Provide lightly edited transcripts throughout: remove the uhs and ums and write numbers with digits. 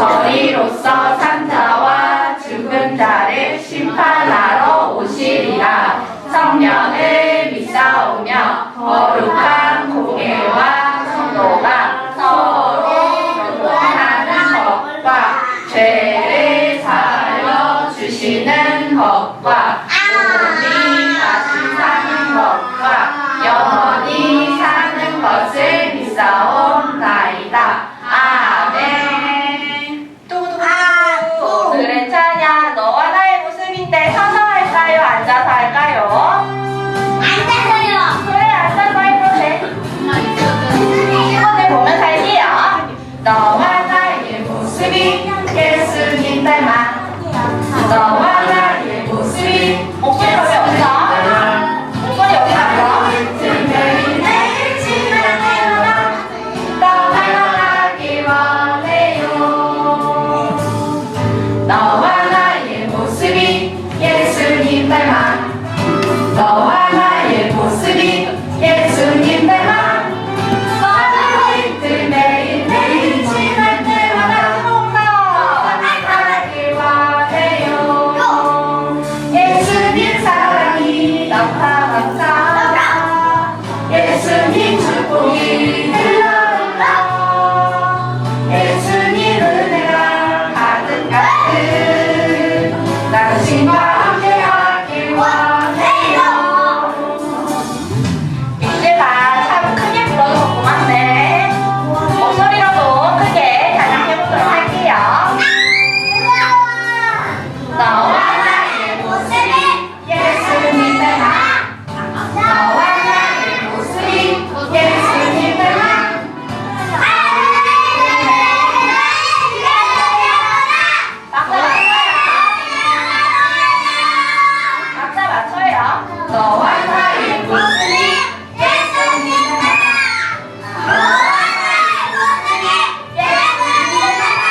저리로서 산자와 죽은 자를 심판하러 오시리라. 성령을 믿사오며 거룩한 공예와 성도가 서로 교통하는 것과 죄를 사하여 주시는 것과 우리 다시 사는 것과 영원히 사는 것을 믿사옵나이다. 아멘. 오늘의 찬양 너와 나의 모습인데 서서 할까요? 앉아서 할까요? 그래, 앉아서 해도 돼. 이번에 보면서 할게요. 너와 나의 모습이 예수님 닮아. 너와 나의 모습이 목소리 왜 없어? 목소리 어디 갔어? 매일매일 지나가요. 너와 나가기 원해요. 너와 나의 모습이 예수님 닮아. 너와 나의 모습이 예수님 닮아. 너희들 매일매일 지날 때마다 너와 나가기 원해요. 예수님 사랑이 넘쳐넘쳐. 예수님 축복이 흘러흘러. 예수님 은혜가 가득가득 당신과 함께하길 원해요. 이제가 참 크게 불러줘서 고맙네. 목소리로도 크게 찬양해보도록 할게요. 너와 나의 모습이 예수님 닮아. 너와 나의 모습이 예수님 닮아. 박자 맞춰요. 너와 나의 모습이 예수님 닮아. 너와 나의 모습이 예수님 닮아.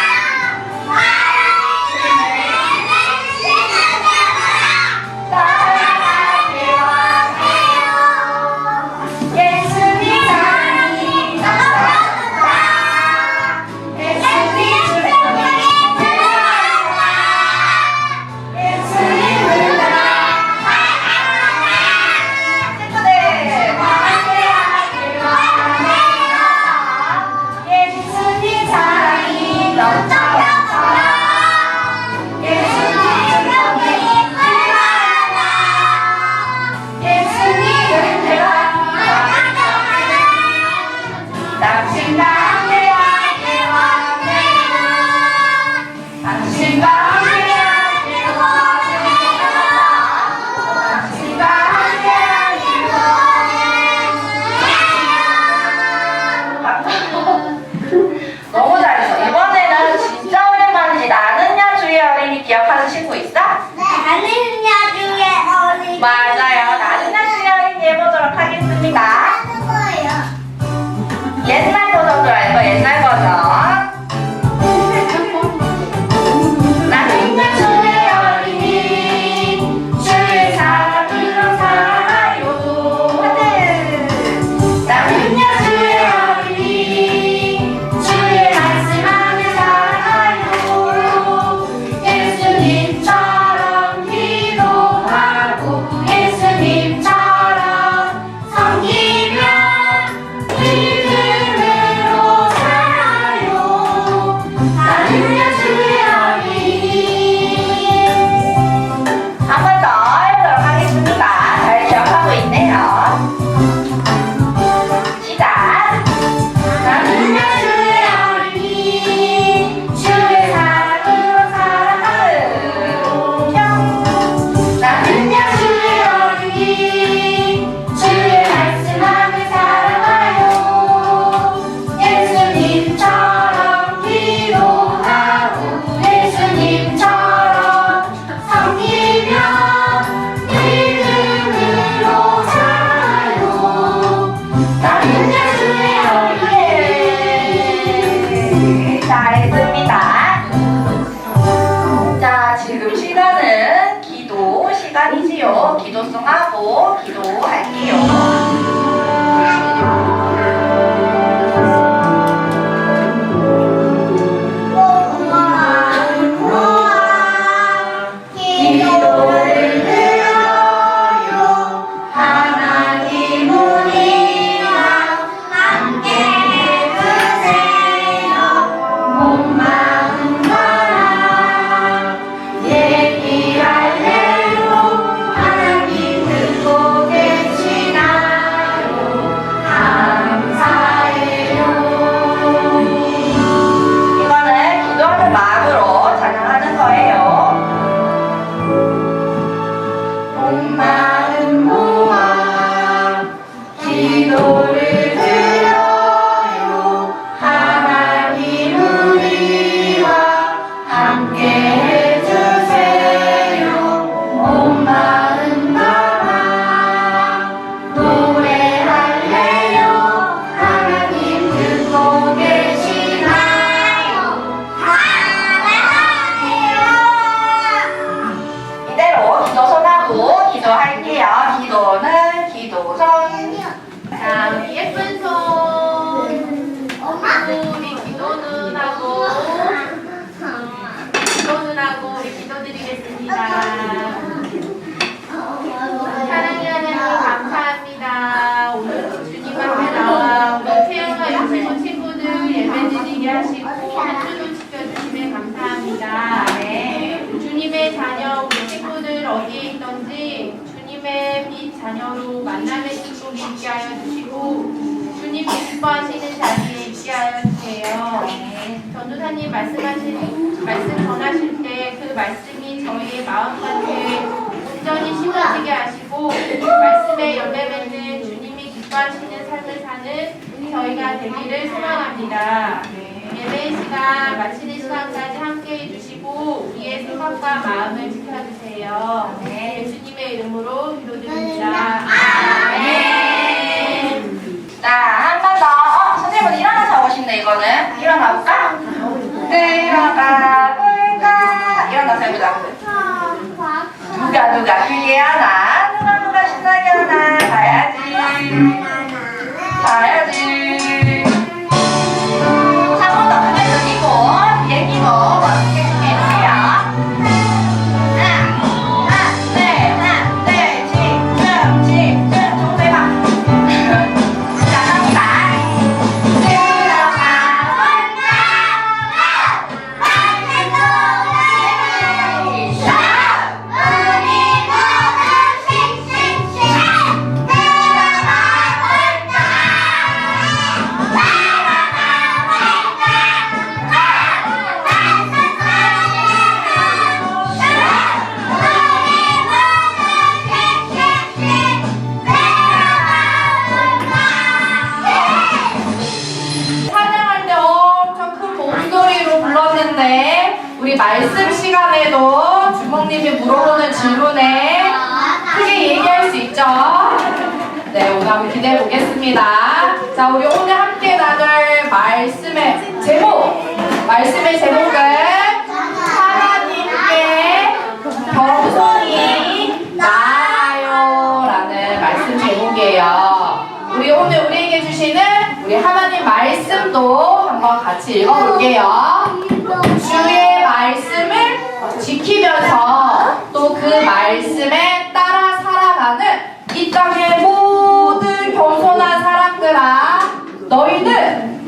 따라가길 원해요. 예수님 사랑이 넘쳐넘쳐. 예수님 축복이 흘러흘러. 예수님 은혜가 친구들 함께하길 원해요. 예수님 사랑이 넘쳐넘쳐. 예수님 축복이 흘러흘러. 예수님 은혜가 당신과 함께하길 원해요. 당신과 함께하길 원해요. 당신과 함께하길 원해요. 너무 잘했어. 이번에는 진짜 오랜만이지. 나는야 주의 어린이 기억하는 친구 있어? 맞아요. 나는야 주의 어린이 해보도록 하겠습니다. 옛날 버전도 알고 옛날 버전. 나는야 주의 어린이 주의 사랑으로 살아요. 나는야 주의 어린이 주의 말씀 안에 살아요. 예수님처럼 기도하고 예수님처럼 섬기며 믿음으로 살아요. 나는야 주의 어린이. 한 번 더 해보도록 하겠습니다. 잘 기억하고 있네요. 시작. 나는야 주의 어린이 주의 사랑으로 살아요. 나는야 주의 어린이 주의 말씀 안에 살아요. 예수님처럼 기도하고 예수님처럼 섬기며 믿음으로 살아요. 나는야 주의 어린이. 잘했습니다. 자, 지금 시간은 기도 시간이지요. 기도송하고 기도할게요. 일하시고 하루도 지켜주시면 감사합니다. 네. 주님의 자녀 우리 친구들 어디에 있던지 주님의 빛 자녀로 만남의 축복 있게 하여 주시고 주님 기뻐하시는 자리에 있게 하여 주세요. 전도사님 말씀 전하실 때 그 말씀이 저희의 마음가에 온전히 심어지게 하시고 말씀에 열매 맺는 주님이 기뻐하시는 삶을 사는 저희가 되기를 소망합니다. 예배 시간 마치는 시간까지 함께해 주시고 우리의 생각과 마음을 지켜주세요. 예수님의 이름으로 기도드립니다. 아멘. 자, 한 번 더. 선생님은 일어나서 하고 싶네, 이거는. 일어나 볼까? 네, 일어나 볼까? 일어나서 해보자. 누가 길게 하나? 누가 신나게 하나? 가야지. 한 번 더 크게 돌리고, 비행기고, 멋지게 해주세요. 하나, 둘, 집중. 정도 해봐. 자, 갑니다. 찬양할 때 엄청 큰 목소리로 불렀는데 우리 말씀 시간에도 주목님이 물어보는 질문에 크게 얘기할 수 있죠? 네, 오늘 한번 기대해 보겠습니다. 자, 우리 오늘 함께 나눌 말씀의 제목은 하나님께 겸손히 나아요 라는 말씀 제목이에요. 우리 오늘 우리에게 주시는 우리 하나님 말씀도 한번 같이 읽어볼게요. 주의 말씀을 지키면서 또 그 말씀에 따라 살아가는 이 땅의 모든 겸손한 사람들아, 너희는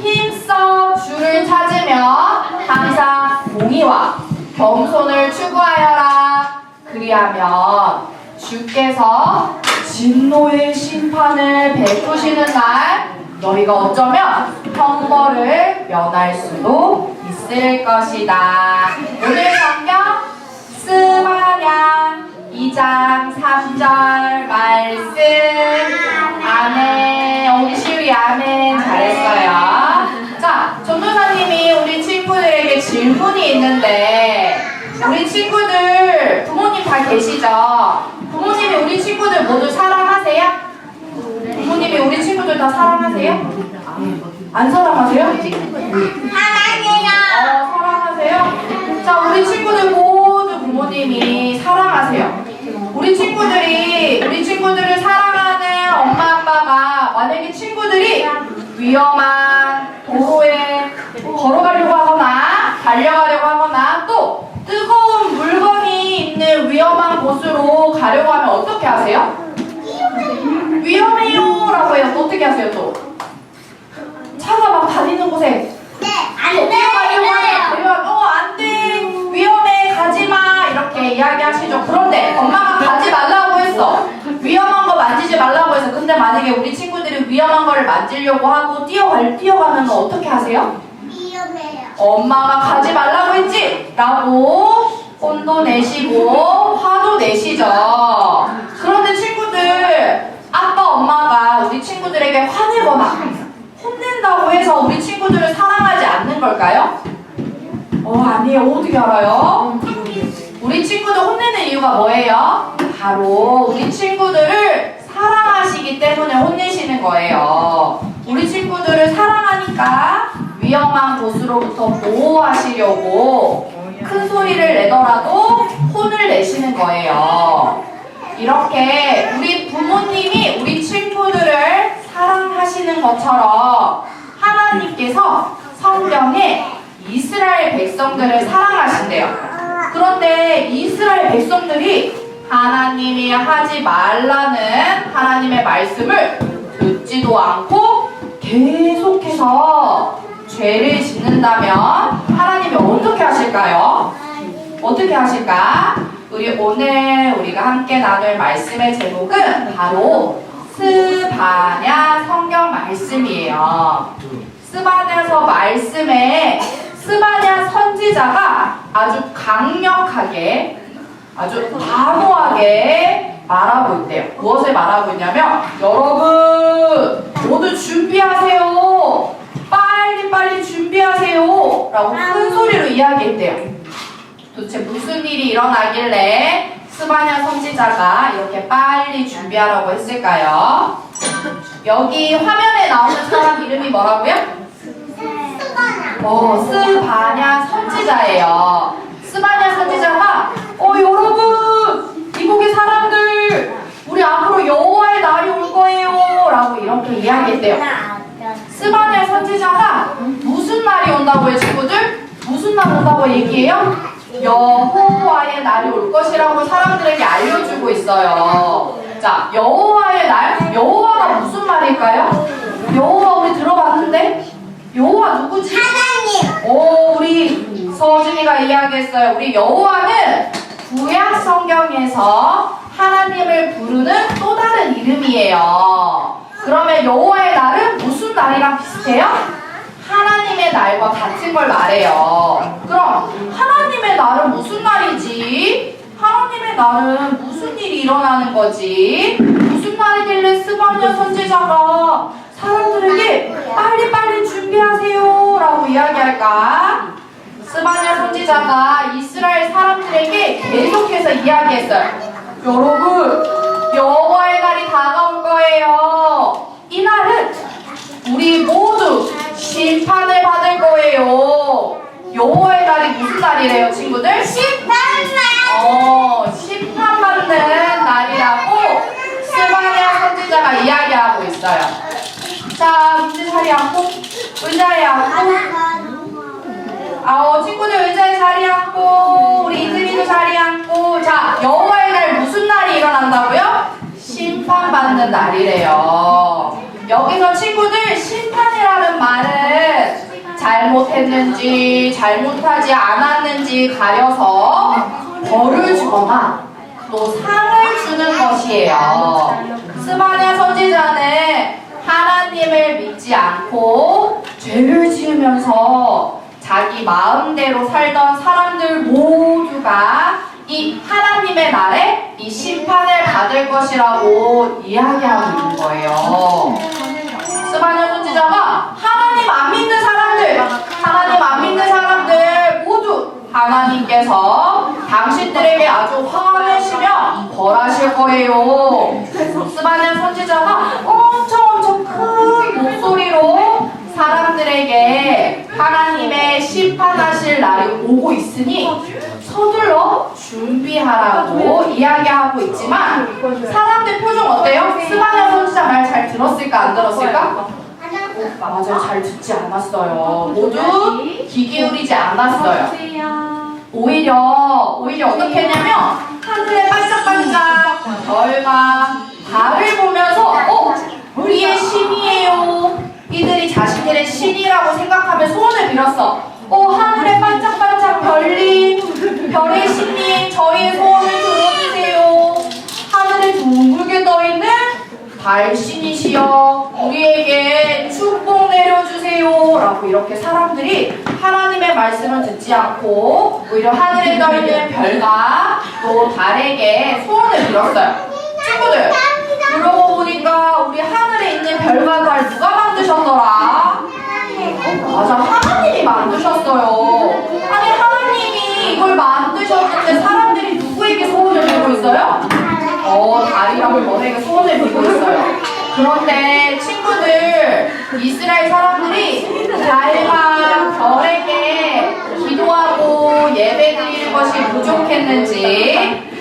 힘써 주를 찾으며 항상 공의와 겸손을 추구하여라. 그리하면 주께서 진노의 심판을 베푸시는 날 너희가 어쩌면 형벌을 면할 수도 있을 것이다. 오늘 성경 스바냐 2장 3절 말씀. 아멘. 우리 시우리 아멘 잘했어요. 자, 전도사님이 우리 친구들에게 질문이 있는데 우리 친구들 부모님 다 계시죠? 부모님이 우리 친구들 모두 사랑하세요? 부모님이 우리 친구들 다 사랑하세요? 안 사랑하세요? 사랑하세요? 자, 우리 친구들 모두 부모님이 사랑하세요. 우리 친구들을 사랑하는 엄마 아빠가 만약에 친구들이 위험한 도로에 걸어가려고 하거나 달려가려고 하거나 또 뜨거운 물건이 있는 위험한 곳으로 가려고 하면 어떻게 하세요? 위험해요 라고 해요. 또 어떻게 하세요 또? 차가 막 다니는 곳에 뛰어가려고 하면 안돼 위험해 가지마 이렇게 이야기하시죠. 그런데 엄마가 가지 말라고 했어. 위험한 거 만지지 말라고 해서. 근데 만약에 우리 친구들이 위험한 거를 만지려고 하고 뛰어가면 어떻게 하세요? 위험해요. 엄마가 가지 말라고 했지? 라고 혼도 내시고 화도 내시죠. 그런데 친구들, 아빠 엄마가 우리 친구들에게 화내거나 혼낸다고 해서 우리 친구들을 사랑하지 않는 걸까요? 아니에요. 어떻게 알아요? 우리 친구들 혼내는 이유가 뭐예요? 바로 우리 친구들을 사랑하시기 때문에 혼내시는 거예요. 우리 친구들을 사랑하니까 위험한 곳으로부터 보호하시려고 큰 소리를 내더라도 혼을 내시는 거예요. 이렇게 우리 부모님이 우리 친구들을 사랑하시는 것처럼 하나님께서 성경에 이스라엘 백성들을 사랑하신대요. 그런데 이스라엘 백성들이 하나님이 하지 말라는 하나님의 말씀을 듣지도 않고 계속해서 죄를 짓는다면 하나님이 어떻게 하실까요? 어떻게 하실까? 오늘 우리가 함께 나눌 말씀의 제목은 바로 스바냐 성경 말씀이에요. 스바냐서 말씀에 스바냐 선지자가 아주 강력하게, 아주 단호하게 말하고 있대요. 무엇을 말하고 있냐면, 여러분 모두 준비하세요. 빨리 준비하세요. 라고 큰 소리로 이야기했대요. 도대체 무슨 일이 일어나길래 스바냐 선지자가 이렇게 빨리 준비하라고 했을까요? 여기 화면에 나오는 사람 이름이 뭐라고요? 스바냐 선지자예요. 스바냐 선지자가 여러분 이국의 사람들 우리 앞으로 여호와의 날이 올 거예요 라고 이렇게 이야기했대요. 스바냐 선지자가 무슨 날이 온다고요, 친구들? 무슨 날 온다고 얘기해요? 여호와의 날이 올 것이라고 사람들에게 알려주고 있어요. 자, 여호와의 날? 여호와가 무슨 말일까요? 여호와 우리 들어봤는데? 여호와 누구지? 하나님! 우리 서준이가 이야기했어요. 우리 여호와는 구약 성경에서 하나님을 부르는 또 다른 이름이에요. 그러면 여호와의 날은 무슨 날이랑 비슷해요? 하나님의 날과 같은 걸 말해요. 그럼 하나님의 날은 무슨 날이지? 하나님의 날은 무슨 일이 일어나는 거지? 무슨 날이길래 스바냐 선지자가 사람들에게 빨리 준비하세요 라고 이야기할까? 스바냐 선지자가 이스라엘 사람들에게 계속해서 이야기했어요. 여러분, 여호와의 날이 다가올 거예요. 이 날은 우리 모두 심판을 받을 거예요. 여호와의 날이 무슨 날이래요, 친구들? 심판받는 날이라고 스바냐 선지자가 이야기하고 있어요. 자, 문제 자리 앉고, 의자에 앉고, 친구들 의자에 자리 앉고, 우리 이슬이도 자리 앉고. 자, 여호와의 날 무슨 날이 일어난다고요? 심판받는 날이래요. 여기서 친구들 심판이라는 말은 잘못했는지 잘못하지 않았는지 가려서 벌을 주거나 또 상을 주는 것이에요. 스바냐 선지자는 하나님을 믿지 않고 죄를 지으면서 자기 마음대로 살던 사람들 모두가 이 하나님의 날에 이 심판을 받을 것이라고 이야기하고 있는 거예요. 스바냐 선지자가 하나님 안 믿는 사람들 모두 하나님께서 당신들에게 아주 화내시며 벌하실 거예요. 스바냐 선지자가 엄청 큰 목소리로 사람들에게 하나님의 심판하실 날이 오고 있으니 서둘러 준비하라고 이야기하고 있지만 사람들 표정 어때요? 스바냐 선지자 말 잘 들었을까 안 들었을까? 맞아요. 잘 듣지 않았어요. 모두 귀 기울이지 않았어요. 오히려 어떻게 했냐면 하늘에 반짝반짝 별과 달을 보면서 우리의 신이에요. 이들이 자신들의 신이라고 생각하며 소원을 빌었어. 하늘에 반짝반짝 별의 신님, 저희의 소원을 들어주세요. 하늘에 둥글게 떠있는 달신이시여, 우리에게 축복 내려주세요. 라고 이렇게 사람들이 하나님의 말씀을 듣지 않고 오히려 하늘에 떠있는 별과 또 달에게 소원을 빌었어요. 친구들, 그러고 보니까 우리 하늘에 있는 별과 달 누가 만드셨더라? 맞아, 하나님이 만드셨어요. 아니, 하나님이 이걸 만드셨는데 사람들이 누구에게 소원을 빌고 있어요? 달이랑 별에게 소원을 빌고 있어요. 그런데 친구들, 이스라엘 사람들이 달과 별에게 기도하고 예배드리는 것이 부족했는지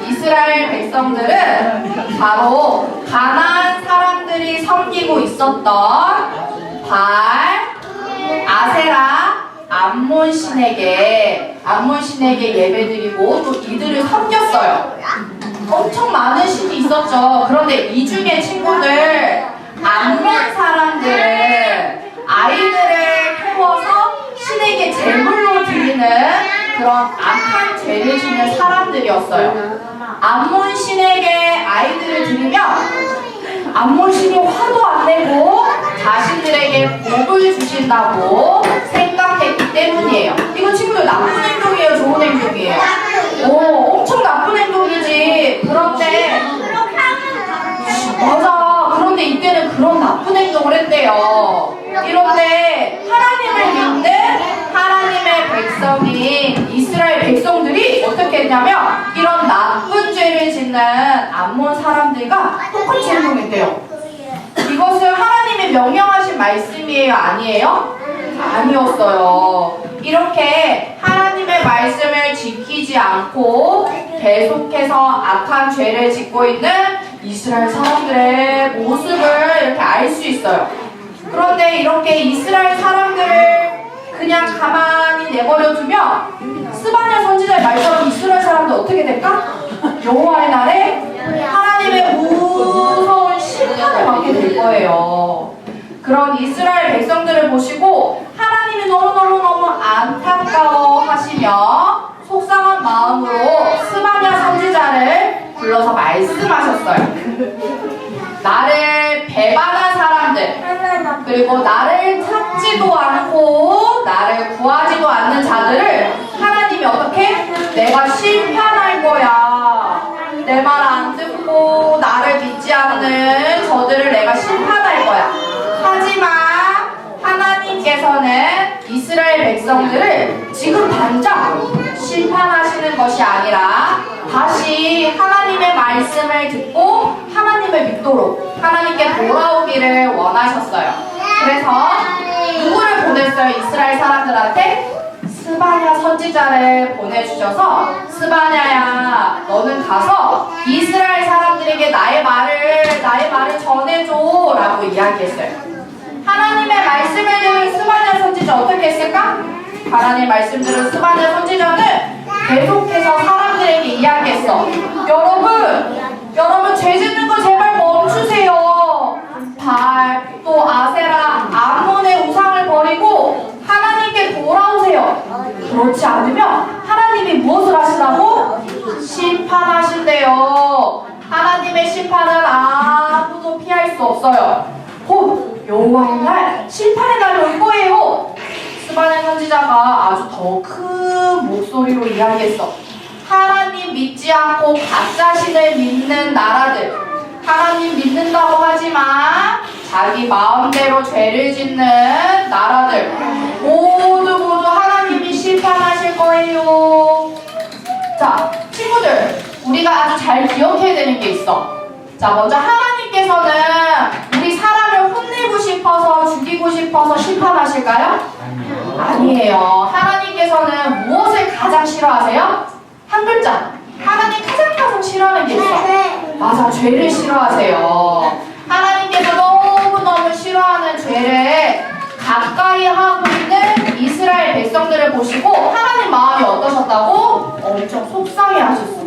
이스라엘 백성들은 바로 가나안 사람들이 섬기고 있었던 발, 아세라, 암몬 신에게 예배드리고 또 이들을 섬겼어요. 엄청 많은 신이 있었죠. 그런데 이 중에 친구들, 암몬 사람들은 아이들을 말씀이었어요. 암몬 신에게 아이들을 드리면 암몬 신이 화도 안 내고 자신들에게 복을 주신다고 생각했기 때문이에요. 이거 친구들 나쁜 행동이에요, 좋은 행동이에요? 엄청 나쁜 행동이지. 그런데 맞아. 그런데 이때는 그런 나쁜 행동을 했대요. 이런데 하나님을 믿는 하나님의 백성인 이스라엘 백성들이 어떻게 했냐면 이런 나쁜 죄를 짓는 암몬 사람들과 똑같이 행동했대요. 이것은 하나님이 명령하신 말씀이에요? 아니에요? 아니었어요. 이렇게 하나님의 말씀을 지키지 않고 계속해서 악한 죄를 짓고 있는 이스라엘 사람들의 모습을 이렇게 알 수 있어요. 그런데 이렇게 이스라엘 사람들을 그냥 가만히 내버려 두면 스바냐 선지자의 말처럼 이스라엘 사람들 어떻게 될까? 여호와의 날에 하나님의 무서운 심판을 받게 될 거예요. 그런 이스라엘 백성들을 보시고 하나님이 너무너무 안타까워 하시며 속상한 마음으로 스바냐 선지자를 불러서 말씀하셨어요. 나를 배반한 사람들, 그리고 나를 찾지도 않고 나를 구하지도 않는 자들을 하나님이 어떻게? 내가 심판할 거야. 내 말 안 듣고 나를 믿지 않는 저들을 내가 심판할 거야. 하지만 하나님께서는 이스라엘 백성들을 지금 당장 심판하시는 것이 아니라 다시 하나님의 말씀을 듣고 하나님을 믿도록 하나님께 돌아오기를 원하셨어요. 그래서 누구를 보냈어요? 이스라엘 사람들한테? 스바냐 선지자를 보내주셔서 스바냐야 너는 가서 이스라엘 사람들에게 나의 말을 전해줘 라고 이야기했어요. 하나님의 말씀을 들은 스바냐 선지자 어떻게 했을까? 하나님의 말씀 들은 스바냐 선지자는 계속해서 사람들에게 이야기했어. 여러분 죄 짓는 거 제발 멈추세요. 발, 또 아세라, 암몬의 우상을 버리고 하나님께 돌아오세요. 그렇지 않으면 하나님이 무엇을 하시라고? 심판하신대요. 하나님의 심판은 아무도 피할 수 없어요. 곧 여호와의 날, 심판의 날이 올 거예요. 스바냐 선지자가 아주 더 큰 목소리로 이야기했어. 하나님 믿지 않고 가짜신을 믿는 나라들, 하나님 믿는다고 하지만 자기 마음대로 죄를 짓는 나라들 모두 하나님이 심판하실 거예요. 자, 친구들, 우리가 아주 잘 기억해야 되는 게 있어. 자, 먼저 하나님께서는 우리 사람을 혼내고 싶어서 죽이고 싶어서 심판하실까요? 아니에요. 하나님께서는 무엇을 가장 싫어하세요? 한 글자. 하나님 가장 싫어하는 게 있어. 맞아, 죄를 싫어하세요. 하나님께서 너무너무 싫어하는 죄를 가까이 하고 있는 이스라엘 백성들을 보시고 하나님 마음이 어떠셨다고? 엄청 속상해 하셨어.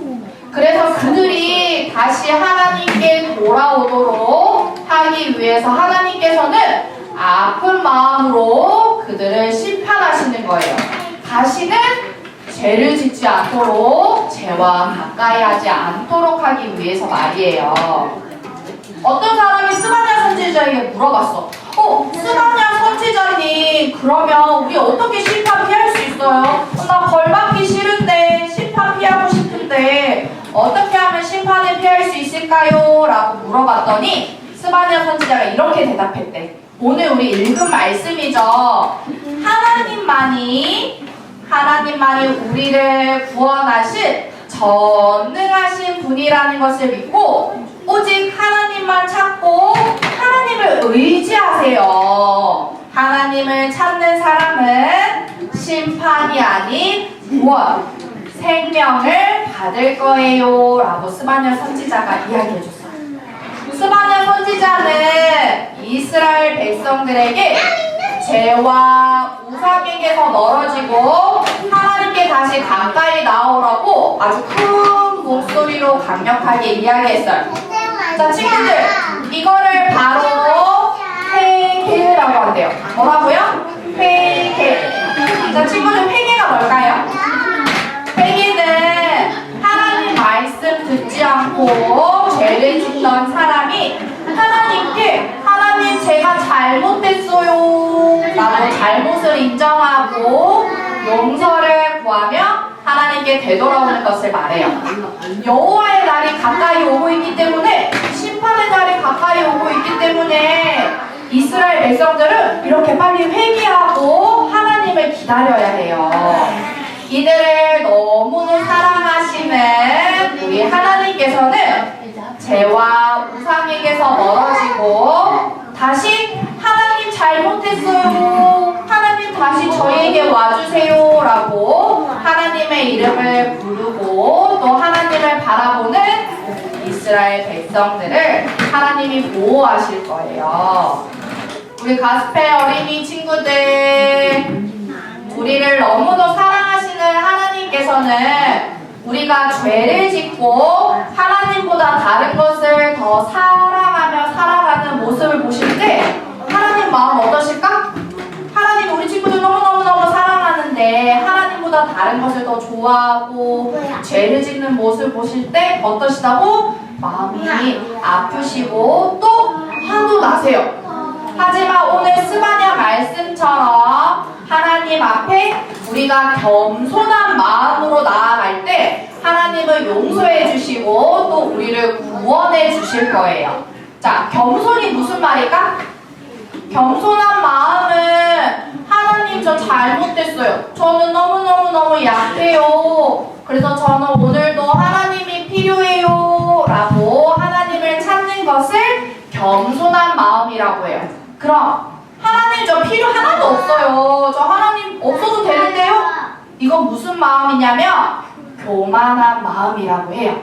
그래서 그들이 다시 하나님께 돌아오도록 하기 위해서 하나님께서는 아픈 마음으로 그들을 심판하시는 거예요. 다시는 죄를 짓지 않도록, 죄와 가까이 하지 않도록 하기 위해서 말이에요. 어떤 사람이 스바냐 선지자에게 물어봤어. 스바냐 선지자님, 그러면 우리 어떻게 심판 피할 수 있어요? 나 벌 받기 싫은데 심판 피하고 싶은데 어떻게 하면 심판을 피할 수 있을까요? 라고 물어봤더니 스바냐 선지자가 이렇게 대답했대. 오늘 우리 읽은 말씀이죠. 하나님만이 우리를 구원하실 전능하신 분이라는 것을 믿고 오직 하나님만 찾고 하나님을 의지하세요. 하나님을 찾는 사람은 심판이 아닌 구원, 생명을 받을 거예요 라고 스바냐 선지자가 이야기해줬어요. 스바냐 선지자는 이스라엘 백성들에게 죄와 우상에게서 멀어지고 하나님께 다시 가까이 나오라고 아주 큰 목소리로 강력하게 이야기했어요. 자, 친구들, 이거를 바로 회개라고 한대요. 뭐라고요? 회개. 자, 친구들, 회개가 뭘까요? 회개는 하나님 잘못을 인정하고 용서를 구하며 하나님께 되돌아오는 것을 말해요. 여호와의 날이 가까이 오고 있기 때문에, 심판의 날이 가까이 오고 있기 때문에 이스라엘 백성들은 이렇게 빨리 회개하고 하나님을 기다려야 해요. 이들을 너무도 사랑하시는 우리 하나님께서는 죄와 우상에게서 멀어지고 다시 하나님 잘못했어요, 하나님 다시 저희에게 와주세요 라고 하나님의 이름을 부르고 또 하나님을 바라보는 이스라엘 백성들을 하나님이 보호하실 거예요. 우리 가스펠 어린이 친구들, 우리를 너무도 사랑하시는 하나님께서는 우리가 죄를 짓고 하나님보다 다른 것을 더 사랑하며 살아가는 모습을 보실 때 하나님 마음 어떠실까? 하나님 우리 친구들 너무너무너무 사랑하는데 하나님보다 다른 것을 더 좋아하고 죄를 짓는 모습을 보실 때 어떠시다고? 마음이 아프시고 또 화도 나세요. 하지만 오늘 스바냐 말씀처럼 하나님 앞에 우리가 겸손한 마음으로 나아갈 때 하나님을 용서해 주시고 또 우리를 구원해 주실 거예요. 자, 겸손이 무슨 말일까? 겸손한 마음은 하나님 저 잘못됐어요. 저는 너무너무너무 약해요. 그래서 저는 오늘도 하나님이 필요해요 라고 하나님을 찾는 것을 겸손한 마음이라고 해요. 그럼 하나님 저 필요 하나도 없어요, 저 하나님 없어도 되는데요? 이건 무슨 마음이냐면 교만한 마음이라고 해요.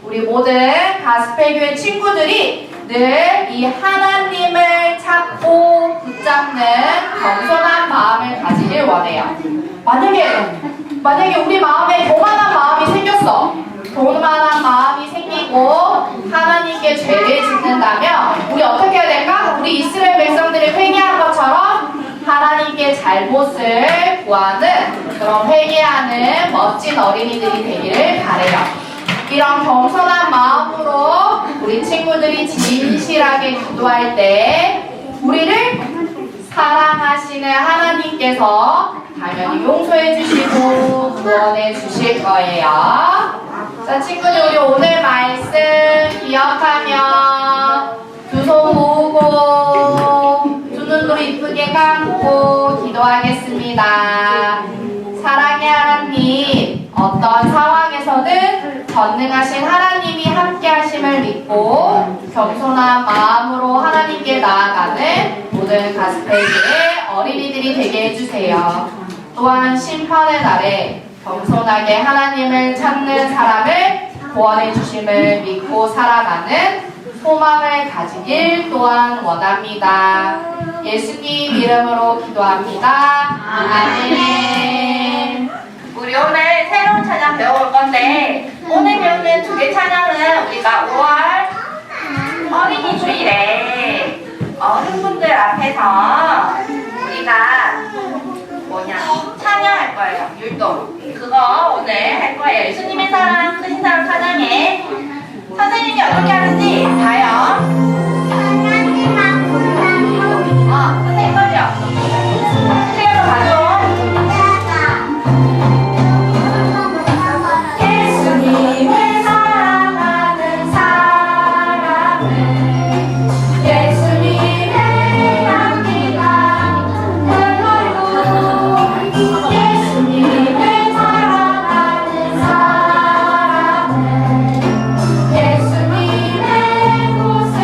우리 모든 가스펠교회 친구들이 늘 이 하나님을 찾고 붙잡는 겸손한 마음을 가지길 원해요. 만약에 우리 마음에 교만한 마음이 생겼어. 교만한 마음이 생기고 하나님께 죄를 짓는다면 우리 어떻게 해야 될까? 우리 이스라엘 백성들이 회개한 것처럼 하나님께 잘못을 구하는 그런 회개하는 멋진 어린이들이 되기를 바라요. 이런 겸손한 마음으로 우리 친구들이 진실하게 기도할 때 우리를 사랑하시는 하나님께서 당연히 용서해 주시고 구원해 주실 거예요. 자, 친구들 우리 오늘 말씀 기억하며 두 손 모으고 두 눈도 이쁘게 감고 기도하겠습니다. 사랑의 하나님, 어떤 상황에서든 전능하신 하나님이 함께 하심을 믿고 겸손한 마음으로 하나님께 나아가는 모든 가스펠교회 어린이들이 되게 해주세요. 또한 심판의 날에 겸손하게 하나님을 찾는 사람을 구원해 주심을 믿고 살아가는 소망을 가지길 또한 원합니다. 예수님 이름으로 기도합니다. 아멘. 우리 오늘 새로운 찬양 배워볼 건데 오늘 배우는 두 개 찬양은 우리가 5월 어린이 주일에 어른분들 앞에서 우리가 찬양할 거예요. 율동 그거 오늘 할 거예요. 예수님의 사랑 크신 사랑 찬양에 선생님이 어떻게 하는지 봐요. 선생님 먼저 클리어로 가죠. 예수님을 사랑하는 사람은 예수님의 향기가 흘러요. 예수님을 사랑하는 사람은 예수님의 곳을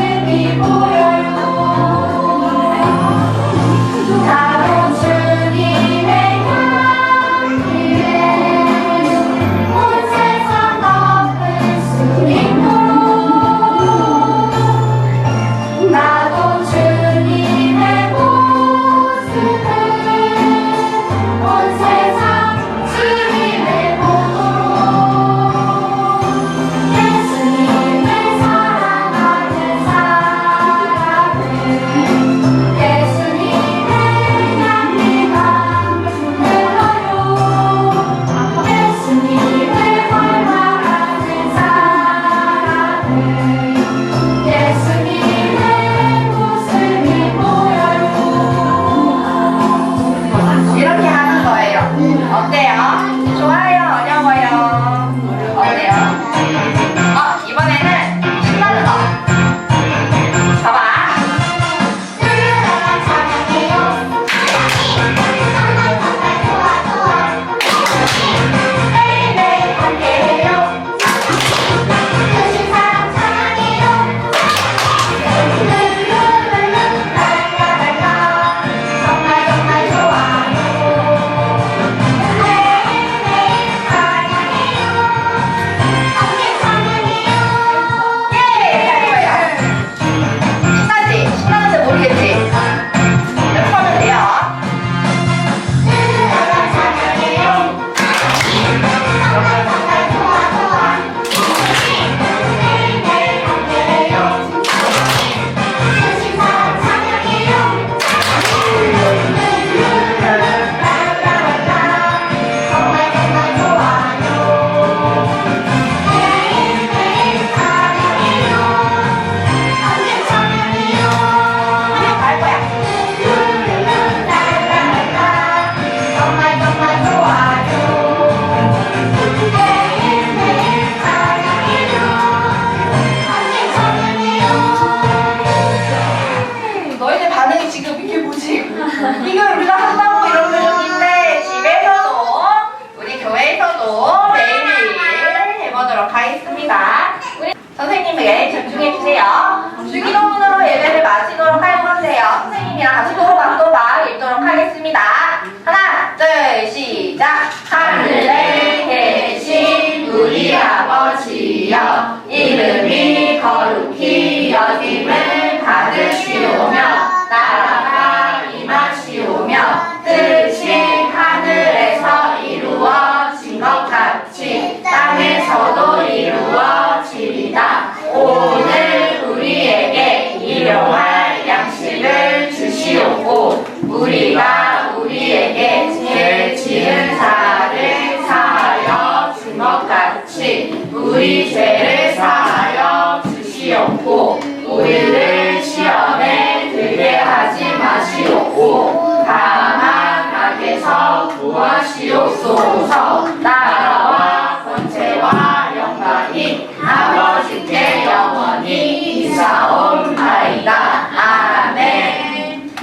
우리가 우리에게 죄 지은 자를 사하여 준 것 같이 우리 죄를 사하여 주시옵고 우리를 시험에 들게 하지 마시옵고 다만 악에서 구하시옵소서. 나라와